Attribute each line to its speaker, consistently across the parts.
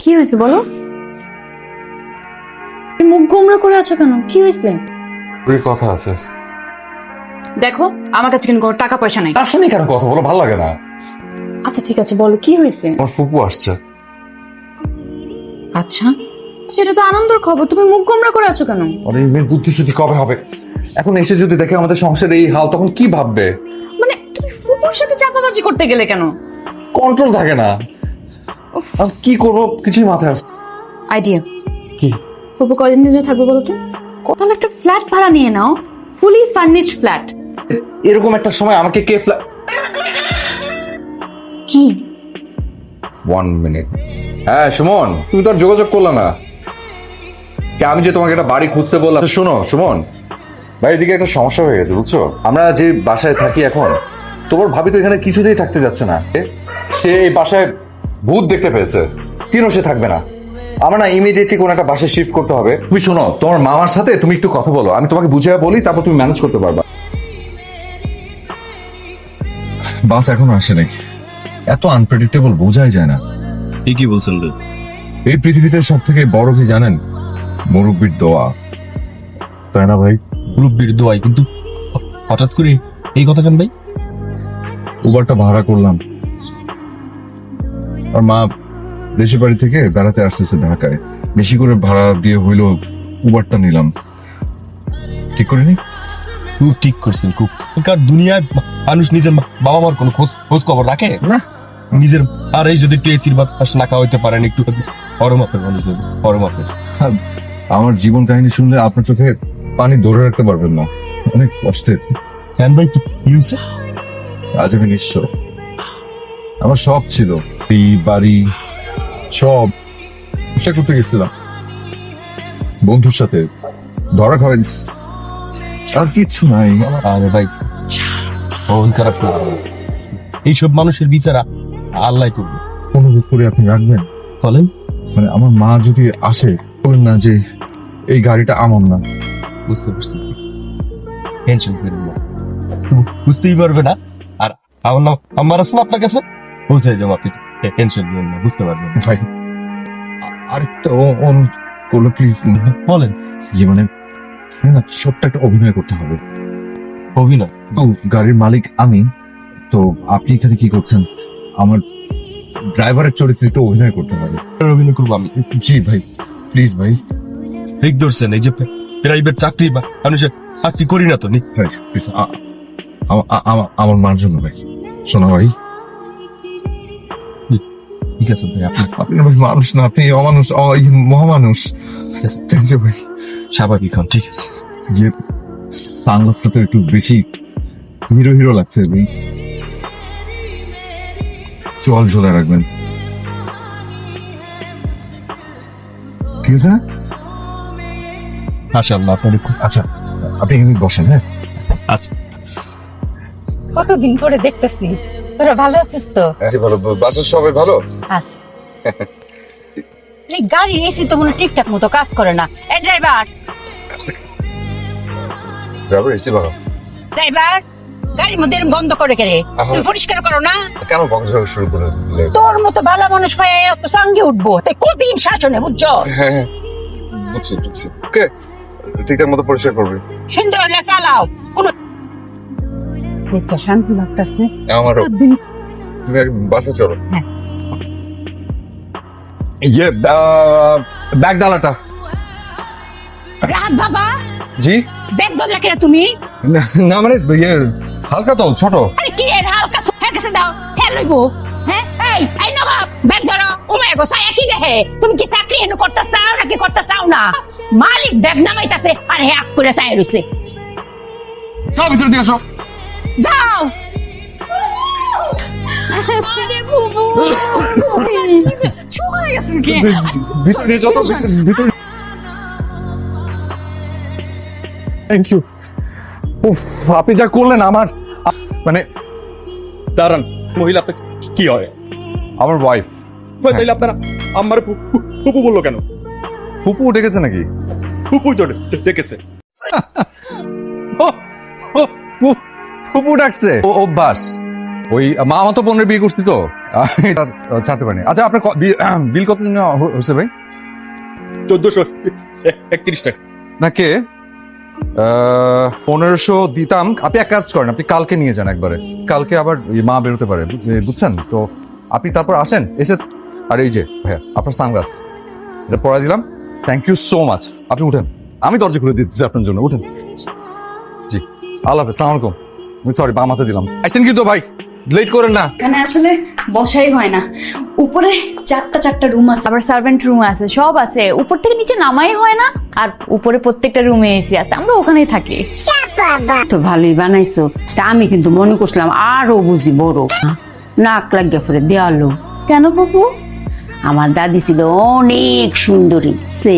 Speaker 1: কি হয়েছে বলো? মুখ গোমরা করে আছো কেন? কি হয়েছে?
Speaker 2: কথা আছে।
Speaker 1: দেখো আমার কাছে কিন্তু কোনো টাকা পয়সা নাই।
Speaker 2: তার সঙ্গে কেন কথা বলো? ভালো লাগে না।
Speaker 1: আচ্ছা ঠিক আছে, বলো কি হয়েছে?
Speaker 2: আমার ফুপু আসছে।
Speaker 1: আচ্ছা, সেটা তো আনন্দের খবর, তুমি মুখ গোমরা করে আছো কেন?
Speaker 2: আরে মেয়ের বুদ্ধি শুদ্ধি কবে হবে? এখন এসে যদি দেখে আমাদের সংসারের এই হাল, তখন কি ভাববে?
Speaker 1: মানে তুমি ফুপুর সাথে চাপাবাজি করতে গেলে কেন?
Speaker 2: কন্ট্রোল থাকে না।
Speaker 1: উফ।
Speaker 2: আর কি করবো কিছুই মাথায় আসছে।
Speaker 1: আইডিয়া।
Speaker 2: কি?
Speaker 1: ফুপু কদিন ধরে থাকবে বলো তো? তাহলে একটা ফ্ল্যাট ভাড়া নিয়ে নাও, ফুলি ফার্নিশড ফ্ল্যাট।
Speaker 2: এরকম একটা সময় আমাকে কে
Speaker 1: কি?
Speaker 2: 1 মিনিট। হ্যাঁ সুমন, তুমি তো আর যোগাযোগ করলে না। আমি যে তোমাকে একটা বাড়ি খুঁজতে বললাম। শোনো সুমন ভাই, এদিকে একটা সমস্যা হয়ে গেছে বুঝছো। আমরা যে বাসায় থাকি এখন, তোমার ভাবি তো এখানে কিছুতেই থাকতে যাচ্ছে না। সে এই বাসায় ভূত দেখতে পেয়েছে, তিনও সে থাকবে না। আমরা না ইমিডিয়েটলি কোন একটা বাসায় শিফট করতে হবে। তুমি শোনো, তোমার মামার সাথে তুমি একটু কথা বলো, আমি তোমাকে বুঝিয়ে বলি, তারপর তুমি ম্যানেজ করতে পারবা।
Speaker 3: বাস এখনো আসে নাই। এত আনপ্রেডিক্টেবল বোঝাই যায় না।
Speaker 4: কি বলছেন রে?
Speaker 3: এই পৃথিবীতে সব থেকে বড় কি জানেন? মুরব্বির দোয়া, তাই না ভাই?
Speaker 4: মুরব্বির দোয়াই, কিন্তু হঠাৎ করে এই কথা কেন ভাই?
Speaker 3: উবারটা ভাড়া করলাম, আর মা দেশের বাড়ি থেকে বেড়াতে আসতেছে ঢাকায়। বেশি করে ভাড়া দিয়ে হইলো উবারটা নিলাম। ঠিক করিনি?
Speaker 4: খুব ঠিক করছেন, খুব। কার দুনিয়ায় মানুষ নিজের বাবা মার কোনো খোঁজ খবর রাখে
Speaker 3: না।
Speaker 4: নিজের আর এই যদি একটু এসির বাতাস না খাওয়াইতে পারেন, একটু পরমাপের মানুষ পরমাপের।
Speaker 3: আমার জীবন কাহিনী শুনলে আপনার চোখে পানি ধরে রাখতে পারবেন না। অনেক কষ্টের।
Speaker 4: কেন ভাই, কি হয়েছে?
Speaker 3: আজ আমি নিঃস্ব। আমার সব ছিল, এই বাড়ি সব ব্যবসা করতে গেছিলাম বন্ধুর সাথে, ধরা খাওয়াই দিস, আর কিচ্ছু নাই।
Speaker 4: আরে ভাই, মন খারাপ করবে না। এইসব মানুষের বিচার আল্লাহ করবে।
Speaker 3: অনুরোধ করে আপনি রাখবেন।
Speaker 4: বলেন।
Speaker 3: মানে আমার মা যদি আসে, বলেন না যে এই গাড়িটা আমার না।
Speaker 4: বুঝতে পারছি, টেনশন করেন না, বুঝতেই পারবে না। আর আমার নাম আমার আছে না আপনার কাছে, পৌঁছে যাবো, আপনি টেনশন নেবেন না, বুঝতে পারবেন না।
Speaker 3: ভাই আরেকটা অনুরোধ করলো প্লিজ।
Speaker 4: বলেন।
Speaker 3: ইয়ে মানে না, ছোট্ট একটা অভিনয় করতে হবে।
Speaker 4: অভিনয়?
Speaker 3: তো গাড়ির মালিক আমি, তো আপনি এখানে কি করছেন? আমার ড্রাইভারের চরিত্রে একটু অভিনয় করতে হবে।
Speaker 4: অভিনয় করবো আমি?
Speaker 3: জি ভাই, প্লিজ ভাই।
Speaker 4: ঠিক ধরছেন, এই যে প্রাইভেট চাকরি বা মানুষের চাকরি করি না তো নি।
Speaker 3: ভাই প্লিজ, আমার মার জন্য ভাই। শোনা ভাই,
Speaker 4: ঠিক আছে ভাই, আপনি
Speaker 3: আপনি মানুষ না, আপনি অমানুষ, মহামানুষ। থ্যাংক ইউ ভাই।
Speaker 4: স্বাভাবিক হন, ঠিক আছে।
Speaker 3: যে সানগ্লাসটা তো একটু বেশি হিরো হিরো লাগছে ভাই। চল ঝোলা রাখবেন, ঠিক আছে না?
Speaker 4: মাশাআল্লাহ, আপনার খুব
Speaker 3: আচ্ছা আপনি এখানে বসেন। হ্যাঁ
Speaker 4: আচ্ছা।
Speaker 5: কতদিন পরে দেখতেছি, তোরা ভালো আছিস তো?
Speaker 3: ভালো। বাসার সবাই ভালো?
Speaker 5: আচ্ছা। এই গাড়ির এসি তো মনে ঠিকঠাক মতো কাজ করে না। এই ড্রাইভার,
Speaker 3: ড্রাইভার এসি ভালো?
Speaker 5: ড্রাইভার, গাড়ির মধ্যে এরম বন্ধ করে কেড়ে তুমি পরিষ্কার করো না?
Speaker 3: কেন বন্ধ করা শুরু করে দিলে?
Speaker 5: তোর মতো ভালো মানুষ পাই এত সঙ্গে উঠবো, তাই কঠিন শাসনে, বুঝছো?
Speaker 3: হ্যাঁ বুঝছি বুঝছি। ওকে, ঠিকঠাক মতো পরিষ্কার করবে।
Speaker 5: সুন্দর হলে চালাও, কোন দেখতে শান্তি লাগতেছে।
Speaker 3: আমারও। তুমি এক বাসে চলো।
Speaker 5: হ্যাঁ।
Speaker 3: ইয়ে ব্যাগ ডালাটা।
Speaker 5: রাত বাবা,
Speaker 3: জি?
Speaker 5: ব্যাগ ধরলে কেন তুমি?
Speaker 3: না মানে ইয়ে হালকা তো, ছোট।
Speaker 5: আরে কি এর হালকা হ্যাঁ কাছে দাও, হ্যাঁ লইবো। হ্যাঁ এই নবাব, ব্যাগ ধরো। ও মাই গো, সায়া কি দেখে? তুমি কি চাকরি এনে করতে চাও নাকি করতে চাও না? মালিক ব্যাগ নামাইতাছে আর হে আপ করে চাই রইছে।
Speaker 3: চলো ভিতরে দিয়ে আসো।
Speaker 5: যাও।
Speaker 1: আরে বুবু, চুপ হয়ে গেছে কি?
Speaker 3: ভিতরে নিয়ে যত ভিতরে। Thank you. উফ, আপনি যা করলেন আমার মানে।
Speaker 4: দাঁড়ান, মহিলা আপনার কি হয়?
Speaker 3: আমার ওয়াইফ।
Speaker 4: তাইলে আপনারা আমার ফুপু বললো কেন?
Speaker 3: ফুপু ডেকেছে নাকি?
Speaker 4: ফুপুই তো ডেকেছে।
Speaker 3: ফুপু ডাকছে, ও অভ্যাস।
Speaker 2: ওই মামা তো 15 বিয়ে করছি তো এটা ছাড়তে পারিনি। আচ্ছা আপনার বিল কত হচ্ছে ভাই?
Speaker 4: 1431 টাকা।
Speaker 2: না কে 1500 দিতাম। আপনি এক কাজ করেন, আপনি কালকে নিয়ে যান একবারে, কালকে আবার মা বেরোতে পারে বুঝছেন তো। আপনি তারপর আসেন এসে, আর এই যে ভাইয়া আপনার সানগ্লাস এটা পরা দিলাম, থ্যাংক ইউ সো মাচ। আপনি উঠেন, আমি দরজা খুলে দিচ্ছি আপনার জন্য, উঠেন। জি আল্লাহ হাফেজ, সালাম আলাইকুম। সরি বা মাথা দিলাম, আসেন কিন্তু ভাই লেট করেন না।
Speaker 1: এখানে আসলে বসাই হয় না, উপরে চারটা রুম আছে, আবার সার্ভেন্ট রুম আছে, সব আছে, উপর থেকে নিচে নামাই হয় না। আর উপরে প্রত্যেকটা রুমে এসি আছে, আমরা ওখানেই থাকি।
Speaker 5: তো ভালোই বানাইছো, তা আমি কিন্তু মনে করছিলাম আরো বুঝি বড়। নাক লাগিয়ে ফেলে দেয়ালো।
Speaker 1: কেন বাবু?
Speaker 5: আমার দাদি ছিল অনেক সুন্দরী, সে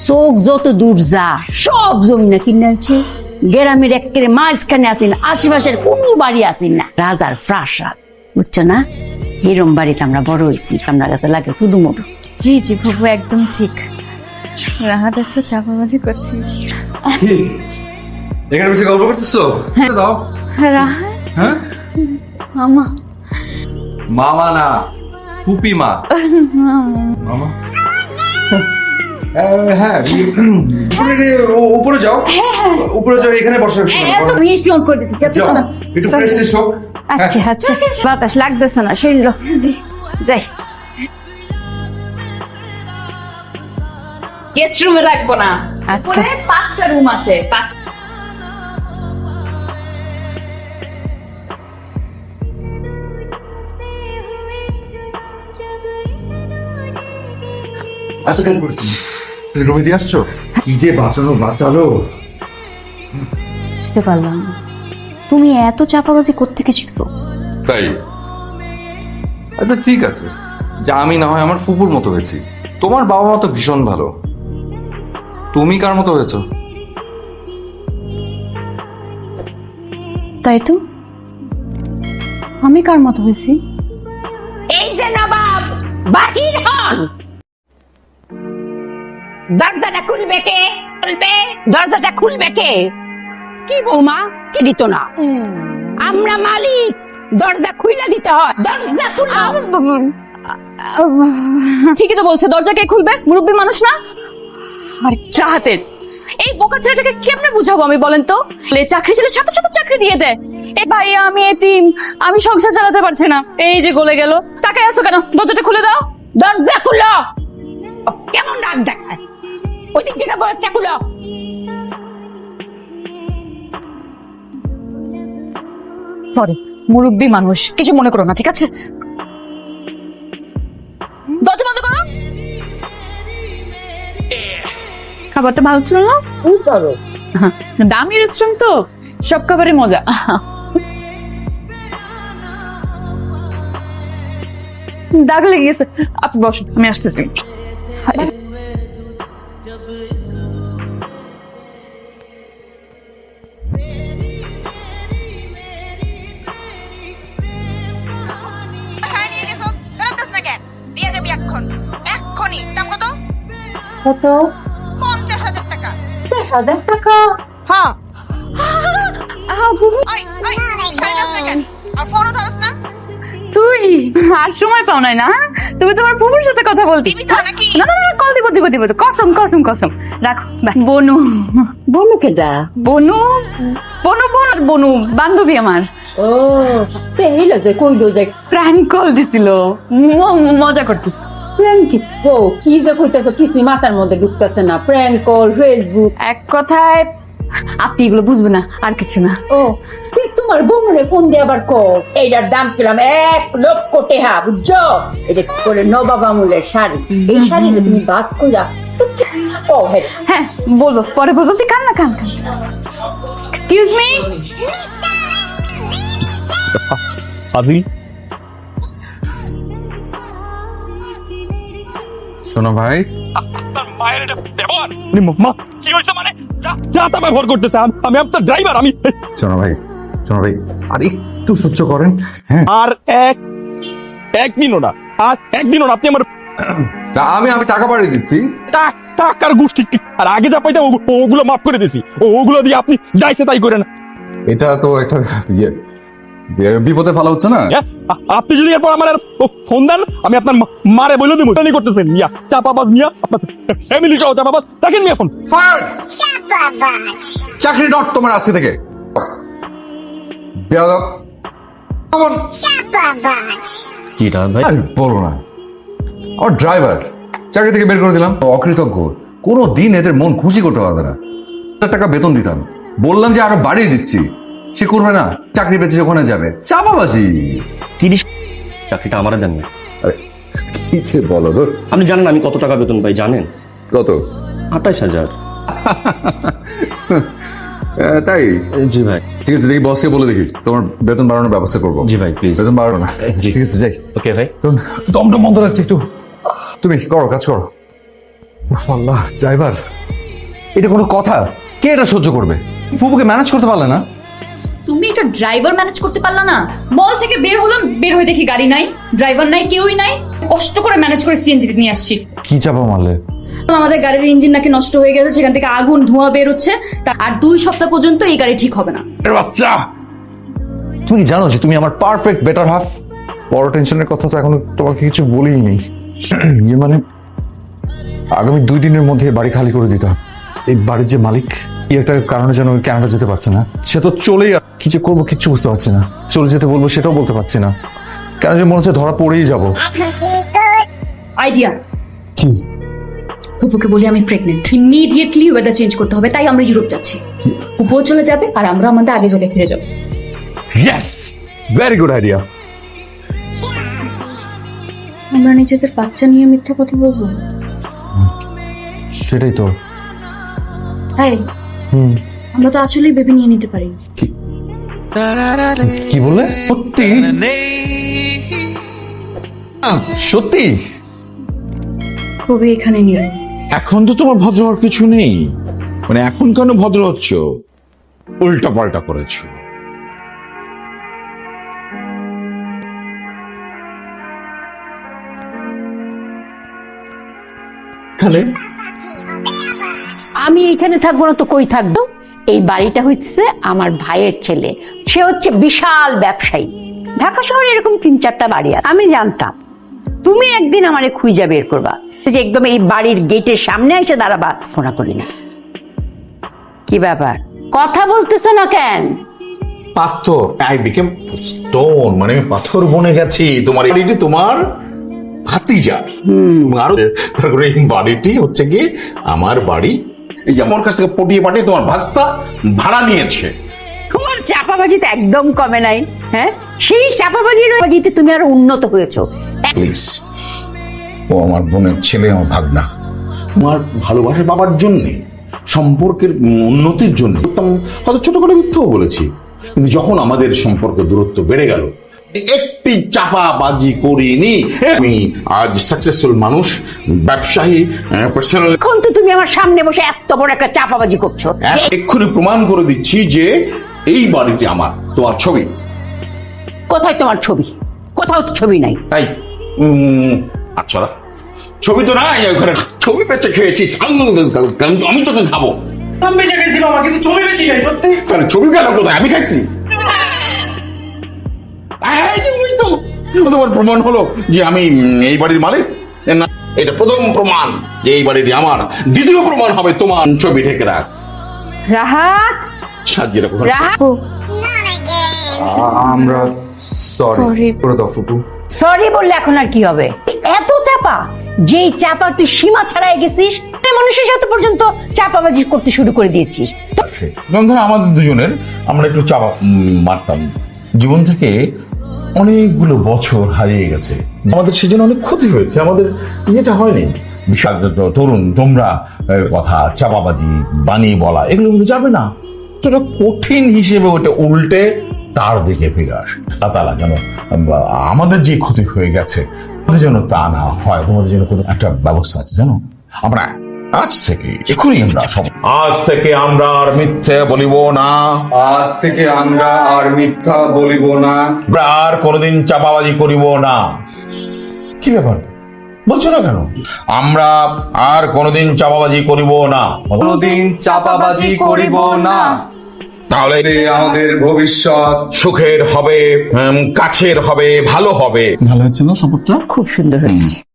Speaker 5: চোখ যত দূর যা সব জমি না কিনেছে। গ্রামের একেবারে মাঝখানে আসেন, আশেপাশের কোনো বাড়ি আসেন না, রাজার প্রাসাদ, বুঝছো না? এরম বাড়িতে আমরা বড় হয়েছি, আমরা কাছে লাগে শুধু মোটু।
Speaker 1: জি বাবু একদম ঠিক। রাহাত একটা চাপাবাজি করছিস।
Speaker 2: এখানে বসে গল্প করতেছো? দাও।
Speaker 1: রাহাত
Speaker 2: হ্যাঁ
Speaker 1: মামা।
Speaker 2: মামা না, ফুপি মা। মামা হ্যাঁ উপরে যাও, উপরে যাও, এখানে বসে
Speaker 1: এসি অন করে দিতেছি,
Speaker 2: যাও একটু ফ্রেশ ট্রেশ হোক।
Speaker 5: আচ্ছা আচ্ছা, বাতাস লাগতেছে না শরীর, যাই।
Speaker 1: গেস্ট রুমে রাখবো না,
Speaker 5: আচ্ছা।
Speaker 1: 5টা রুম আছে।
Speaker 2: এত কেন করছি? রুমে দিয়ে আসছো? কি যে বাঁচালো।
Speaker 1: বুঝতে পারলাম না, তুমি এত চাপাবাজি কোত্থেকে শিখছো?
Speaker 2: তাই আচ্ছা ঠিক আছে, যে আমি না হয় আমার ফুপুর মতো হয়েছি, তোমার বাবা মা তো ভীষণ ভালো, তুমি কার মতো হয়েছো?
Speaker 1: তাই তো, আমি কার মতো হয়েছি?
Speaker 5: এই যে নবাব, বাহির হন। দরজাটা খুলবে কে? খুলবে, দরজাটা খুলবে কে? কি বৌমা, কি দিত না? আমরা মালিক, দরজা খুইলা দিতে হয়। দরজা খুলো।
Speaker 1: ঠিকই তো বলছে, দরজা কে খুলবে? মুরব্বী মানুষ না? আর চাহাতে এই বোকা ছেলেটাকে কেমনে বুঝাবো আমি, বলেন তো? চাকরি ছেলে সাথে সাথে চাকরি দিয়ে দেয়। এই ভাই আমি এতিম, আমি সংসার চালাতে পারছি না, এই যে গলে গেল। তাকে আসো কেন? দরজাটা খুলে দাও।
Speaker 5: দরজা খুলো। কেমন রাগ দেখায়? ওই দিক থেকে দরজা খুলো।
Speaker 1: সরি, মুরব্বী মানুষ, কিছু মনে করো না, ঠিক আছে? দরজা বন্ধ করো। খাবারটা ভালো ছিল না? দামি রেস্টুরেন্ট তো, সব খাবারে মজা। দাগ লেগে গেছে, আপনি বসুন, আমি আসতেছি।
Speaker 5: কত?
Speaker 6: 50,000 টাকা।
Speaker 5: 50,000 টাকা?
Speaker 6: হ্যাঁ।
Speaker 1: বুবু,
Speaker 6: ওই সাইড আসতে কেন? আর ফোনও ধরস না?
Speaker 1: তুই আর সময় পাও নাই না? তুমি তোমার বুবুর সাথে কথা বলতে।
Speaker 6: দিবি তো নাকি?
Speaker 1: না না না, কল দিব দিব দিব, কসম কসম কসম, রাখো। বনু,
Speaker 5: বনু কেডা?
Speaker 1: বনু বনু বনু বনু বান্ধবী আমার।
Speaker 5: ও, তে হইলো যে কইলো যে
Speaker 1: প্র্যাঙ্ক কল দিছিল, মজা করতেছে।
Speaker 5: প্র্যাঙ্ক। ও কি যে কইতাছো, কিছুই মাথার মধ্যে ঢুকতেছে না। Prank call, Facebook.
Speaker 1: এক কথায় আপনি এগুলো বুঝবে না, আর কিছু না।
Speaker 5: ও, তুই তোমার বোমরে ফোন দিয়ে আবার কো, এইটার দাম পেলাম 1,00,000 টাকা, বুঝছো? এটা করে নবাব আমলের শাড়ি, এই শাড়িটা তুমি বাদ কইরা ও
Speaker 1: হ্যাঁ বলবো, পরে বলবো, তুই কান না, কান কান। Excuse me.
Speaker 4: ফাজিল।
Speaker 2: শোনো ভাই,
Speaker 4: আপনার মায়ের এটা ব্যবহার, মা কি হয়েছে মানে? যা তা ব্যবহার করতেছে। আমি আপনার ড্রাইভার, আমি।
Speaker 2: শোনো ভাই, আর একটু সহ্য করেন। হ্যাঁ
Speaker 4: আর একদিনও না, আর একদিনও না। আপনি আমার
Speaker 2: আমি টাকা বাড়িয়ে দিচ্ছি।
Speaker 4: টাকার গোষ্ঠী, আর আগে যা পাইতাম ওগুলো মাফ করে দিয়েছি। ওগুলো দিয়ে আপনি যাইছে তাই করেন।
Speaker 2: এটা তো একটা ইয়ে, বিপদে ফেলা হচ্ছে না?
Speaker 4: আপনি যদি এরপর আমার আর ফোন দেন, আমি আপনার মারে বলে দিব জানি করতেছেন মিয়া, চাপাবাজ মিয়া, আপনার ফ্যামিলি সহ চাপাবাজ, দেখেন মিয়া ফোন।
Speaker 2: চাকরি নট তোমার আজকে থেকে। বেয়াদব। কেমন?
Speaker 4: কি না ভাই?
Speaker 2: আরে বলো না, আমার ড্রাইভার চাকরি থেকে বের করে দিলাম। অকৃতজ্ঞ, কোনো দিন এদের মন খুশি করতে পারবে না। 1,000 টাকা বেতন দিতাম, বললাম যে আরো বাড়িয়ে দিচ্ছি, সে করবে না। চাকরি পেয়েছে, ওখানে যাবে চাপাবাজি।
Speaker 4: 30 চাকরিটা আমারে দেন না।
Speaker 2: আরে কি যে বলো ধর।
Speaker 4: আপনি জানেন আমি কত টাকা বেতন পাই জানেন?
Speaker 2: কত?
Speaker 4: 28,000।
Speaker 2: তাই?
Speaker 4: জি ভাই।
Speaker 2: ঠিক আছে, দেখি বসকে বলে দেখি তোমার বেতন বাড়ানোর ব্যবস্থা করবো।
Speaker 4: জি ভাই প্লিজ।
Speaker 2: বেতন বাড়ানো না।
Speaker 4: জি।
Speaker 2: ঠিক আছে, যাই।
Speaker 4: ওকে ভাই।
Speaker 2: দমটা বন্ধ রাখছি একটু। তুমি করো, কাজ করো। উফ, আল্লাহ, ড্রাইভার, এটা কোনো কথা? কে এটা সহ্য করবে? ফুপুকে ম্যানেজ করতে পারলে না?
Speaker 1: তুমি একটা ড্রাইভার ম্যানেজ করতে পারলা না? মল থেকে বের হলাম, বের হয়ে দেখি গাড়ি নাই, ড্রাইভার নাই, কেউই নাই। কষ্ট করে ম্যানেজ করে সিএনজি নিয়ে আসছি।
Speaker 2: কি চাপা মারলে?
Speaker 1: আমাদের গাড়ির ইঞ্জিন নাকি নষ্ট হয়ে গেছে, সেখান থেকে আগুন ধোঁয়া বের হচ্ছে। আর 2 সপ্তাহ পর্যন্ত এই গাড়ি ঠিক হবে না।
Speaker 2: বাচ্চা, তুমি কি জানো যে তুমি আমার পারফেক্ট বেটার হাফ? বড় টেনশনের কথা তো এখনো তোমাকে কিছু বলিই নেই। ইয়ে মানে আগামী 2 দিনের মধ্যে বাড়ি খালি করে দিতে হবে। এই বাড়ির যে মালিক, কি একটা কারণে যেন কানাডা যেতে পারছে না। সে তো চলেই, কি যে করবো কিচ্ছু বুঝতে পারছি না। চলে যেতে বলবো সেটাও বলতে পারছি না, কেন যে মনে হচ্ছে ধরা পড়েই যাবো।
Speaker 1: আইডিয়া,
Speaker 2: কি?
Speaker 1: ফুপুকে বলি আমি প্রেগনেন্ট, ইমিডিয়েটলি ওয়েদার চেঞ্জ করতে হবে, তাই আমরা ইউরোপ যাচ্ছি। ফুপুও চলে যাবে আর আমরা আমাদের আগে চলে ফিরে যাবো।
Speaker 2: Yes, very good idea.
Speaker 1: আমরা নিজেদের বাচ্চা নিয়ে মিথ্যা কথা বলবো?
Speaker 2: সেটাই তো।
Speaker 1: হ্যাঁ, আমরা তো আসলেই ভেবে নিয়ে নিতে পারি।
Speaker 2: কি বললে? সত্যি? সত্যি?
Speaker 1: খুবই এখানে নিয়ে
Speaker 7: এখন তো তোমার ভদ্র হওয়ার কিছু নেই। মানে এখন কেন ভদ্র হচ্ছ? উল্টা পাল্টা করেছো।
Speaker 5: আমি এখানে থাকবো না তো কই থাকবো? এই বাড়িটা হচ্ছে আমার ভাইয়ের ছেলে, সে হচ্ছে বিশাল ব্যবসায়ী। ঢাকা শহরে এরকম 3-4টা বাড়ি আছে। আমি জানতাম তুমি একদিন আমারে খুঁজে বের করবা, যে একদম এই বাড়ির গেটের সামনে এসে দাঁড়াবা। ফোনা করি না। কি ব্যাপার, কথা বলতেছো না কেন?
Speaker 7: পাথর, আই বিকেম স্টোন, মানে আমি পাথর বনে গেছি। তোমার বাড়িটি তোমার ভাতিজা, আরো তারপরে এই বাড়িটি হচ্ছে কি আমার বাড়ি। এই যে আমার কাছ থেকে পটিয়ে পাঠিয়ে তোমার ভাস্তা ভাড়া নিয়েছে।
Speaker 5: তোমার চাপাবাজিতে একদম কমে নাই। হ্যাঁ, সেই চাপাবাজিতে তুমি আরো উন্নত হয়েছো।
Speaker 7: প্লিজ, ও আমার বোনের ছেলে, আমার ভাগনা। আমার ভালোবাসা পাবার জন্যে, সম্পর্কের উন্নতির জন্য হয়তো ছোট করে মিথ্যাও বলেছি, কিন্তু যখন আমাদের সম্পর্ক দূরত্ব বেড়ে গেল, একটি চাপাবাজি করিনি। আমি আজ সাকসেসফুল মানুষ, ব্যবসায়ী, পার্সোনাল।
Speaker 5: এখন তো তুমি আমার সামনে বসে এত বড় একটা চাপাবাজি করছো।
Speaker 7: এক্ষুনি প্রমাণ করে দিচ্ছি যে এই বাড়িটি আমার। তোমার ছবি
Speaker 5: কোথায় তোমার ছবি? কোথাও তো ছবি নাই।
Speaker 7: তাই আচ্ছা, ছবি তো নাই, ওখানে ছবি পেঁচে খেয়েছি। আমি তোকে খাবো।
Speaker 4: আমি বেঁচে গেছি বাবা, কিন্তু ছবি বেঁচে গেছি সত্যি।
Speaker 7: তাহলে ছবি গেল কোথায়? আমি খাইছি। তোমার প্রমাণ হলো যে আমি এই বাড়ির মালিক না? এটা প্রথম প্রমাণ যে এই বাড়িটি আমার। দ্বিতীয় প্রমাণ হবে তোমার ছবি ঢেকে রাখ।
Speaker 5: রাহাত,
Speaker 7: সাজিয়ে রাখো।
Speaker 5: রাহাত,
Speaker 2: আমরা সরি করে দাও ফুপু।
Speaker 5: সরি বললে এখন আর কি হবে? এত চাপা, যেই চাপা তুই সীমা ছাড়াই গেছিস, মানুষের সাথে পর্যন্ত চাপাবাজি করতে শুরু করে দিয়েছিস।
Speaker 7: যেমন ধরো আমাদের দুজনের, আমরা একটু চাপা মারতাম। জীবন থেকে অনেকগুলো বছর হারিয়ে গেছে, আমাদের সেজন্য অনেক ক্ষতি হয়েছে। আমাদের এটা হয়নি। বিশাল তরুণ তোমরা কথা চাপাবাজি বানিয়ে বলা, এগুলো কিন্তু যাবে না। তো এটা কঠিন হিসেবে ওটা উল্টে তার দিকে ফিরে আসে। তালা যেন আমাদের যে ক্ষতি হয়ে গেছে তোমাদের যেন তা না হয়। তোমাদের জন্য কোনো একটা ব্যবস্থা আছে জানো। আমরা আজ থেকে এখনই আজ থেকে আমরা আর মিথ্যে বলিব না।
Speaker 2: আজ থেকে আমরা আর মিথ্যা বলিব না।
Speaker 7: আমরা আর কোনোদিন চাপাবাজি করিব না। কি ব্যাপার বলছো না কেন? আমরা আর কোনোদিন চাপাবাজি করিব না।
Speaker 2: কোনোদিন চাপাবাজি করিব না।
Speaker 7: তাহলে
Speaker 2: আমাদের ভবিষ্যৎ
Speaker 7: সুখের হবে, কাছের হবে, ভালো হবে। ভালো হচ্ছে না শপথটা?
Speaker 5: খুব সুন্দর হয়েছে